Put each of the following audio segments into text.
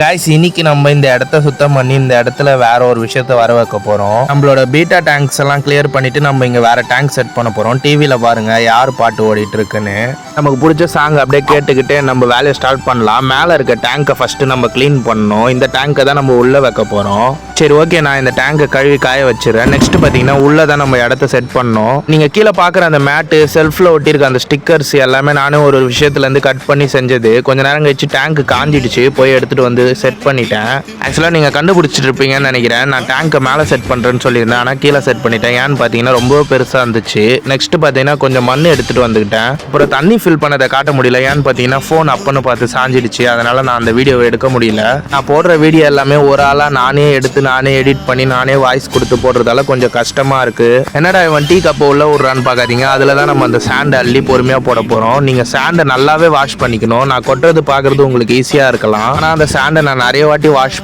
Guys இன்னைக்கு நம்ம இந்த இடத்த சுத்தம் பண்ணி இந்த இடத்துல வேற ஒரு விஷயத்தை வர வைக்க போறோம். நம்மளோட பீட்டா டேங்க்ஸ் எல்லாம் கிளியர் பண்ணிட்டு நம்ம இங்க வேற டேங்க் செட் பண்ண போறோம். டிவில பாருங்க யார் பாட்டு ஓடிட்டு இருக்குன்னு. நமக்கு பிடிச்ச சாங் அப்படியே கேட்டுக்கிட்டே நம்ம வேலையை ஸ்டார்ட் பண்ணலாம். மேல இருக்க டேங்கை ஃபர்ஸ்ட் நம்ம க்ளீன் பண்ணணும். இந்த டேங்கை தான் நம்ம உள்ள வைக்க போறோம். சரி ஓகே, நான் இந்த டேங்கை கழுவி காய வச்சிடறேன். நெக்ஸ்ட் பார்த்தீங்கன்னா உள்ள தான் நம்ம இடத்த செட் பண்ணோம். நீங்க கீழே பார்க்குற அந்த மேட்டு செல்ஃப்ல ஒட்டியிருக்க அந்த ஸ்டிக்கர்ஸ் எல்லாமே நானே ஒரு விஷயத்துல இருந்து கட் பண்ணி செஞ்சது. கொஞ்ச நேரம் கழிச்சு டேங்க் காஞ்சிடுச்சு, போய் எடுத்துட்டு வந்து செட் பண்ணிட்டேன். ஆக்சுவலாக நீங்கள் கண்டுபிடிச்சிட்டு இருப்பீங்கன்னு நினைக்கிறேன். நான் டேங்கை மேலே செட் பண்ணுறேன்னு சொல்லியிருந்தேன், ஆனால் கீழே செட் பண்ணிட்டேன். ஏன்னு பார்த்தீங்கன்னா ரொம்ப பெருசாக இருந்துச்சு. நெக்ஸ்ட் பார்த்தீங்கன்னா கொஞ்சம் மண் எடுத்துகிட்டு வந்துக்கிட்டேன். அப்புறம் தண்ணி ஃபில் பண்ணதை காட்ட முடியல. ஏன்னு பார்த்தீங்கன்னா ஃபோன் அப்பன்னு பார்த்து சாஞ்சிடுச்சு. அதனால் நான் அந்த வீடியோவை எடுக்க முடியல. நான் போடுற வீடியோ எல்லாமே ஒரு ஆளாக நானே எடுத்து நானே எடிட் பண்ணி நானே வாய்ஸ் கொடுத்து போடுறதால கொஞ்சம் கஷ்டமாக இருக்குது. என்னடா இவன் டீ கப்பை உள்ள விட்றான்னு பார்க்காதீங்க. அதில் தான் நம்ம அந்த சாண்டை அள்ளி பொறுமையாக போட போகிறோம். நீங்கள் சாண்டை நல்லாவே வாஷ் பண்ணிக்கணும். நான் கொட்டுறது பார்க்குறது உங்களுக்கு ஈஸியாக இருக்கலாம், ஆனால் அந்த சாண்டை நான் நிறைய வாட்டி வாஷ்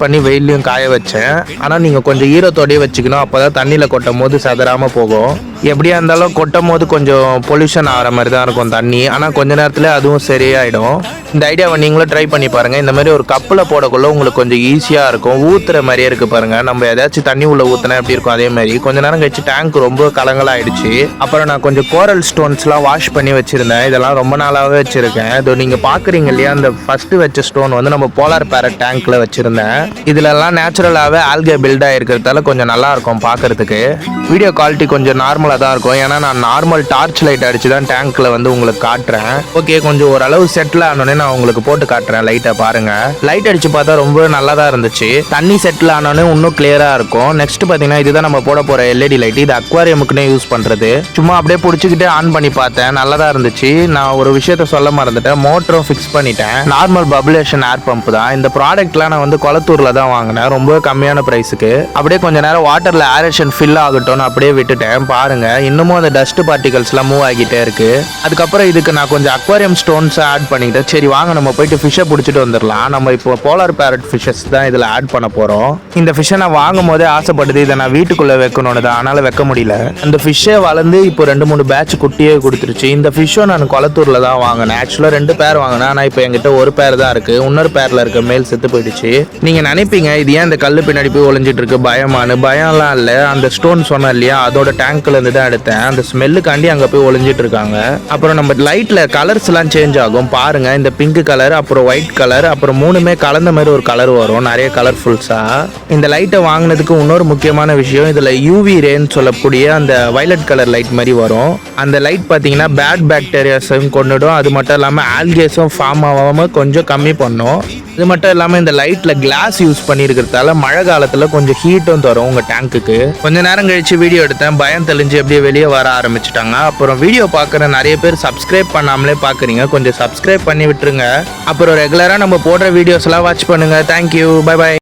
பண்ணி வெயிலையும் காய வச்சேன். ஆனால் நீங்கள் கொஞ்சம் ஈரத்தோடையே வச்சுக்கணும். அப்போ தான் தண்ணியில் கொட்டும் போது சதறாமல் போகும். எப்படியா இருந்தாலும் கொட்டும் போது கொஞ்சம் பொல்யூஷன் ஆகிற மாதிரி தான் இருக்கும் தண்ணி, ஆனால் கொஞ்ச நேரத்தில் அதுவும் சரியாயிடும். இந்த ஐடியாவை நீங்களும் ட்ரை பண்ணி பாருங்கள். இந்த மாதிரி ஒரு கப்பில் போடக்குள்ள உங்களுக்கு கொஞ்சம் ஈஸியாக இருக்கும். ஊற்றுற மாதிரியே இருக்குது பாருங்கள். நம்ம ஏதாச்சும் தண்ணி உள்ள ஊற்றினா எப்படி இருக்கும் அதே மாதிரி. கொஞ்ச நேரம் கழிச்சு டேங்க் ரொம்ப கலங்கலாயிடுச்சு. அப்புறம் நான் கொஞ்சம் கோரல் ஸ்டோன்ஸ்லாம் வாஷ் பண்ணி வச்சுருந்தேன். இதெல்லாம் ரொம்ப நாளாகவே வச்சுருக்கேன். இதோ நீங்கள் பார்க்குறீங்க இல்லையா, அந்த ஃபஸ்ட்டு வச்ச ஸ்டோன் வந்து நம்ம போலார் பேரட் டேங்க்கில் வச்சுருந்தேன். இதிலெல்லாம் நேச்சுரலாகவே ஆல்கே பில்ட் ஆகிருக்கிறதால கொஞ்சம் நல்லா இருக்கும் பார்க்குறதுக்கு. வீடியோ குவாலிட்டி கொஞ்சம் நார்மலாக தான் இருக்கும், ஏன்னா நான் நார்மல் டார்ச் லைட் அடிச்சு தான் டேங்க்கில் வந்து உங்களுக்கு காட்டுறேன். ஓகே, கொஞ்சம் ஓரளவு செட்டில் ஆனோடனே நான் உங்களுக்கு போட்டு காட்டுறேன். லைட்டை பாருங்க. லைட் அடிச்சு பார்த்தா ரொம்ப நல்லா தான் இருந்துச்சு. தண்ணி செட்டில் ஆனோடனே இன்னும் கிளியரா இருக்கும். நெக்ஸ்ட் பார்த்தீங்கன்னா இதுதான் நம்ம போட போற எல்இடி லைட். இது அக்வாரியமுக்குன்னே யூஸ் பண்றது. சும்மா அப்படியே பிடிச்சிக்கிட்டே ஆன் பண்ணி பார்த்தேன், நல்லா தான் இருந்துச்சு. நான் ஒரு விஷயத்த சொல்ல மறந்துட்டேன், மோட்டரும் ஃபிக்ஸ் பண்ணிட்டேன். நார்மல் பபுலேஷன் ஏர் பம்ப் தான். இந்த ப்ராடக்ட்லாம் நான் வந்து கொளத்தூர்ல தான் வாங்கினேன், ரொம்ப கம்மியான பிரைஸுக்கு. அப்படியே கொஞ்ச நேரம் வாட்டர்ல ஏரேஷன் ஃபில் ஆகட்டும்னு அப்படியே விட்டுட்டேன். பாருங்க, இன்னமும் அந்த டஸ்ட் பார்ட்டிகல்ஸ்லாம் மூவ் ஆகிட்டே இருக்கு. அதுக்கப்புறம் இதுக்கு நான் கொஞ்சம் அக்வாரியம் ஸ்டோன்ஸ் ஆட் பண்ணிக்கிட்டேன். சரி வாங்க நம்ம போயிட்டு ஃபிஷ்ஷை பிடிச்சிட்டு வந்துடலாம். நம்ம இப்போ போலார் பேரட் ஃபிஷ்ஷஸ் தான் இதில் ஆட் பண்ண போகிறோம். இந்த ஃபிஷ்ஷை நான் வாங்கும் போதே ஆசைப்படுது, இதை நான் வீட்டுக்குள்ளே வைக்கணும்னு தான், அதனால் வைக்க முடியல. அந்த ஃபிஷ்ஷே வளர்ந்து இப்போ 2-3 பேட்ச் குட்டியே கொடுத்துருச்சு. இந்த ஃபிஷ்ஷும் நான் கொளத்தூரில் தான் வாங்கினேன். ஆக்சுவலாக 2 பேர் வாங்கினேன், ஆனால் இப்போ என்கிட்ட ஒரு பேர் தான் இருக்குது. இன்னொரு பேரில் இருக்க மேல் செத்து போயிடுச்சு. நீங்கள் நினைப்பீங்க இது ஏன் இந்த கல் பின்னாடி போய் ஒளிஞ்சிட்டு இருக்கு பயம்லாம் இல்லை. அந்த ஸ்டோன் சொன்னேன் இல்லையா, அதோட டேங்க்ல இருந்து தான் எடுத்தேன். அந்த ஸ்மெல்லுக்காண்டி அங்கே போய் ஒளிஞ்சிட்டு இருக்காங்க. அப்புறம் நம்ம லைட்டில் கலர்ஸ் எல்லாம் சேஞ்ச் ஆகும் பாருங்க. இந்த பிங்க் கலர், அப்புறம் ஒயிட் கலர், அப்புறம் 3மே கலந்த மாதிரி ஒரு கலர் வரும், நிறைய கலர்ஃபுல்ஸா. இந்த லைட்டை வாங்கினதுக்கு இன்னொரு முக்கியமான விஷயம், இதுல யூவி ரேன்னு சொல்லக்கூடிய அந்த வயலட் கலர் லைட் மாதிரி வரும். அந்த லைட் பார்த்தீங்கன்னா பேட் பாக்டீரியாஸையும் கொண்டுடும். அது மட்டும் இல்லாமல் ஆல்கேஸும் ஃபார்ம் ஆகாமல் கொஞ்சம் கம்மி பண்ணும். இது மட்டும் இல்லாமல் இந்த லைட்ல கிளாஸ் யூஸ் பண்ணியிருக்கிறதால மழை காலத்தில் கொஞ்சம் ஹீட்டும் தரும் உங்கள் டேங்க்குக்கு. கொஞ்ச நேரம் கழிச்சு வீடியோ எடுத்தேன், பயம் தெளிஞ்சு அப்படியே வெளியே வர ஆரம்பிச்சிட்டாங்க. அப்புறம் வீடியோ பார்க்குற நிறைய பேர் சப்ஸ்கிரைப் பண்ணாமலே பார்க்குறீங்க, கொஞ்சம் சப்ஸ்கிரைப் பண்ணி விட்டுருங்க. அப்புறம் ரெகுலராக நம்ம போடுற வீடியோஸ் எல்லாம் வாட்ச் பண்ணுங்க. Thank you, bye by.